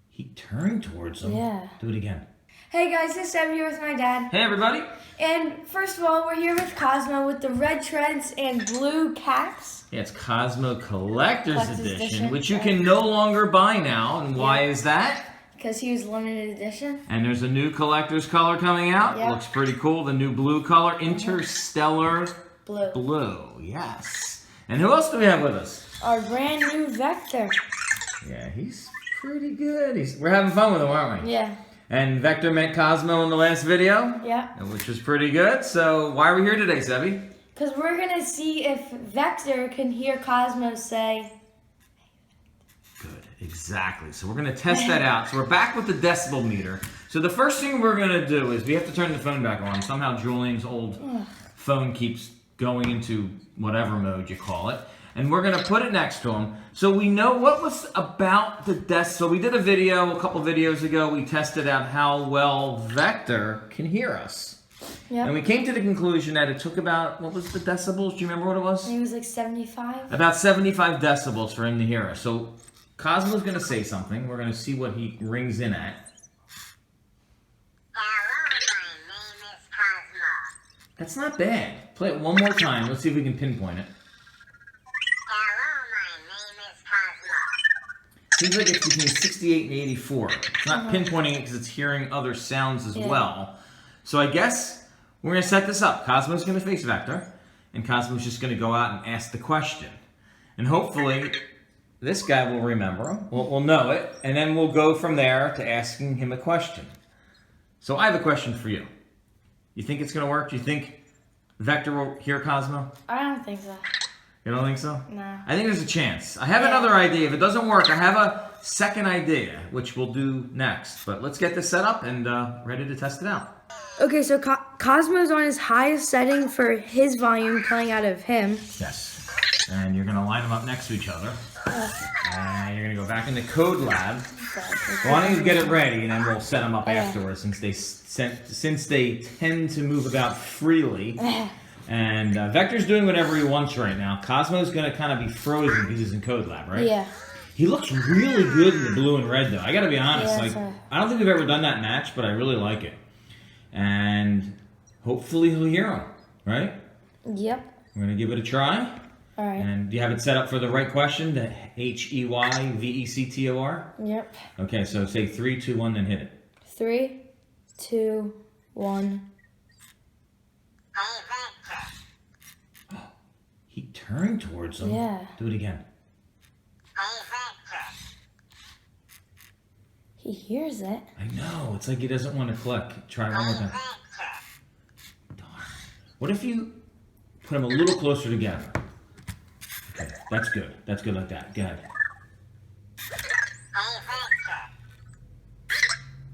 He turned towards him. Yeah. Do it again. Hey guys, this is Deb here with my dad. Hey everybody. And first of all, we're here with Cozmo with the red treads and blue caps. Yeah, it's Cozmo Collector's Edition, which you can no longer buy now. And why is that? Because he was limited edition. And there's a new collector's color coming out. Yep. Looks pretty cool. The new blue color, Interstellar Blue. Blue. Yes. And who else do we have with us? Our brand new Vector. Yeah, he's pretty good. We're having fun with him, aren't we? Yeah. And Vector met Cozmo in the last video. Yeah. Which was pretty good. So why are we here today, Sebby? Because we're going to see if Vector can hear Cozmo say... Good, exactly. So we're going to test that out. So we're back with the decibel meter. So the first thing we're going to do is we have to turn the phone back on. Somehow Julian's old phone keeps going into whatever mode you call it. And we're going to put it next to him. So we know what was about the decibel. So we did a video a couple videos ago. We tested out how well Vector can hear us. Yep. And we came to the conclusion that it took about, what was the decibels? Do you remember what it was? I think it was like 75. About 75 decibels for him to hear us. So Cosmo's going to say something. We're going to see what he rings in at. Hello, my name is Cozmo. That's not bad. Play it one more time. Let's see if we can pinpoint it. Hello, my name is Cozmo. Seems like it's between 68 and 84. It's not pinpointing it because it's hearing other sounds as well. So I guess we're going to set this up. Cosmo's going to face Vector, and Cosmo's just going to go out and ask the question. And hopefully this guy will remember him. We'll know it, and then we'll go from there to asking him a question. So I have a question for you. You think it's going to work? Do you think Vector will hear Cosmo? I don't think so. You don't think so? No. I think there's a chance. I have another idea. If it doesn't work, I have a second idea, which we'll do next. But let's get this set up and ready to test it out. Okay, so Cosmo's on his highest setting for his volume playing out of him. Yes. And you're going to line them up next to each other. And you're going to go back into Code Lab. Why don't you get it ready, and then we'll set them up afterwards, since they tend to move about freely. And Vector's doing whatever he wants right now. Cosmo's going to kind of be frozen because he's in Code Lab, right? Yeah. He looks really good in the blue and red, though. I got to be honest. Yeah, I don't think we've ever done that match, but I really like it. And hopefully he'll hear him, right? Yep. We're going to give it a try. All right. And do you have it set up for the right question? The H-E-Y-V-E-C-T-O-R? Yep. Okay, so say 3, 2, 1, then hit it. 3, 2, 1. Hey, Vector. He turned towards him. Yeah. Do it again. Hey, Vector. He hears it. I know. It's like he doesn't want to click. Try it one more Hey, time. Vector. Darn. What if you put them a little closer together? Okay, that's good. That's good like that. Go ahead. Hey, Vector.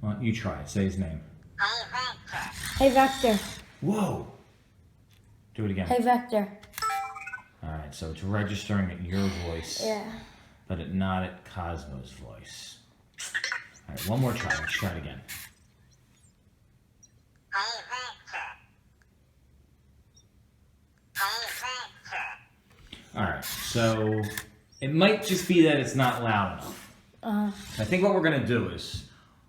Well, you try it. Say his name. Hey, Vector. Hey, Vector. Whoa. Do it again. Hey, Vector. All right, so it's registering at your voice, Yeah. but not at Cosmo's voice. All right, one more try. Let's try it again. Hey, Vector. Hey, Vector. All right, so it might just be that it's not loud enough. I think what we're going to do is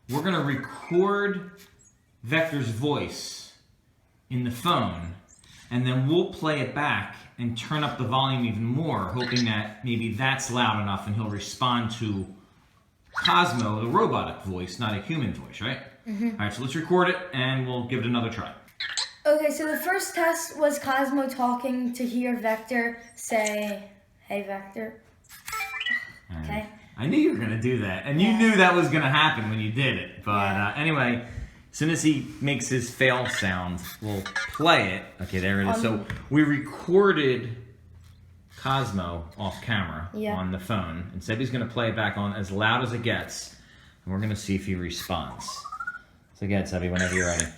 we're going to record Vector's voice in the phone, and then we'll play it back and turn up the volume even more, hoping that maybe that's loud enough and he'll respond to Cosmo, the robotic voice, not a human voice, right? All right, so let's record it and we'll give it another try. Okay, so the first test was Cosmo talking to hear Vector say, "Hey, Vector." Okay. I knew you were going to do that, and you knew that was going to happen when you did it. But anyway, as soon as he makes his fail sound, we'll play it. Okay, there it is. So we recorded Cosmo off camera on the phone, and said he's going to play it back on as loud as it gets, and we're going to see if he responds. So again, Sebby, whenever you're ready. Hey,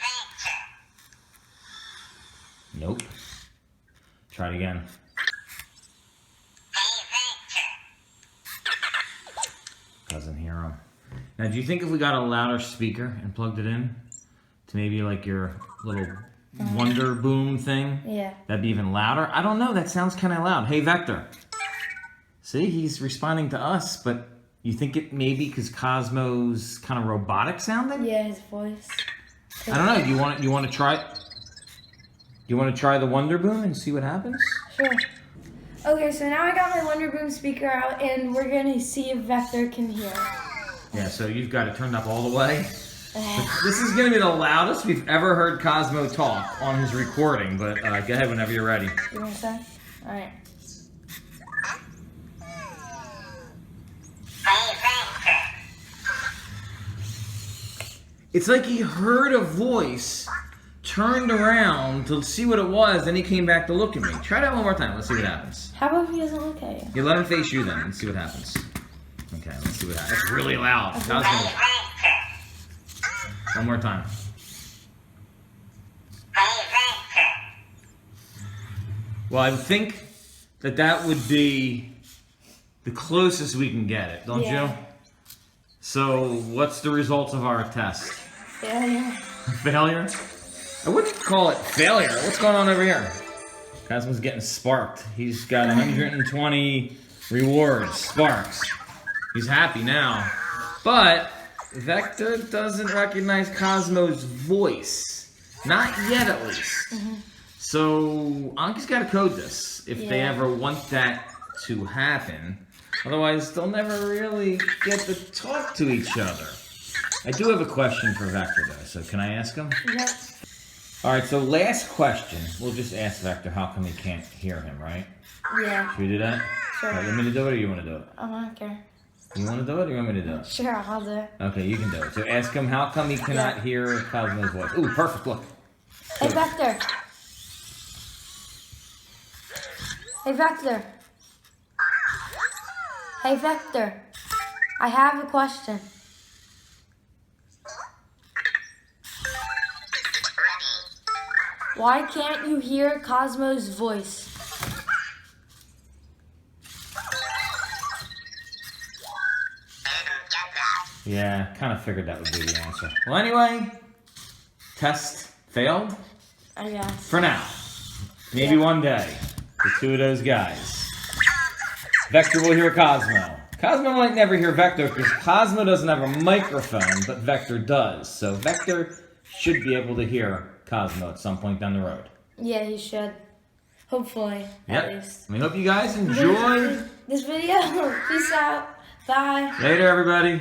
Vector. Nope. Try it again. Hey, Vector. Doesn't hear him. Now, do you think if we got a louder speaker and plugged it in to maybe like your little Wonder Boom thing, Yeah. that'd be even louder? I don't know. That sounds kind of loud. Hey, Vector. See, he's responding to us, but you think it maybe because Cosmo's kind of robotic sounding? Yeah, his voice. I don't know. You want to try? You want to try the Wonder Boom and see what happens? Sure. Okay, so now I got my Wonder Boom speaker out, and we're gonna see if Vector can hear. Yeah. So you've got it turned up all the way. This is gonna be the loudest we've ever heard Cosmo talk on his recording. But go ahead whenever you're ready. You want to say? All right. Hey, Vector. It's like he heard a voice, turned around to see what it was, then he came back to look at me. Try that one more time. Let's see what happens. How about if he doesn't look at you? You let him face you then and see what happens. Okay, let's see what happens. That's really loud. Hey, Cosmo, Vector. one more time. Hey, Vector. Well, I think that would be the closest we can get it, don't Yeah. you? So, what's the results of our test? Yeah. Failure? I wouldn't call it failure. What's going on over here? Cosmo's getting sparked. He's got 120 rewards, sparks. He's happy now. But Vector doesn't recognize Cosmo's voice. Not yet, at least. So Anki's got to code this if they Yeah. ever want that to happen. Otherwise, they'll never really get to talk to each other. I do have a question for Vector, though. So can I ask him? Yep. All right, so last question. We'll just ask Vector how come he can't hear him, right? Yeah. Should we do that? Sure. All right, you want me to do it or you want to do it? I don't care. You want to do it or you want me to do it? Sure, I'll do it. Okay, you can do it. So ask him how come he cannot hear Cosmo's voice. Ooh, perfect, look. Hey, Vector. Hey, Vector. Hey, Vector. I have a question. Why can't you hear Cosmo's voice? Yeah, kind of figured that would be the answer. Well, anyway, test failed I guess. for now. Maybe one day, the two of those guys. Vector will hear Cosmo. Cosmo might never hear Vector because Cosmo doesn't have a microphone, but Vector does. So Vector should be able to hear Cosmo at some point down the road. Yeah, he should. Hopefully, at least. We hope you guys enjoyed. This video. Peace out. Bye. Later, everybody.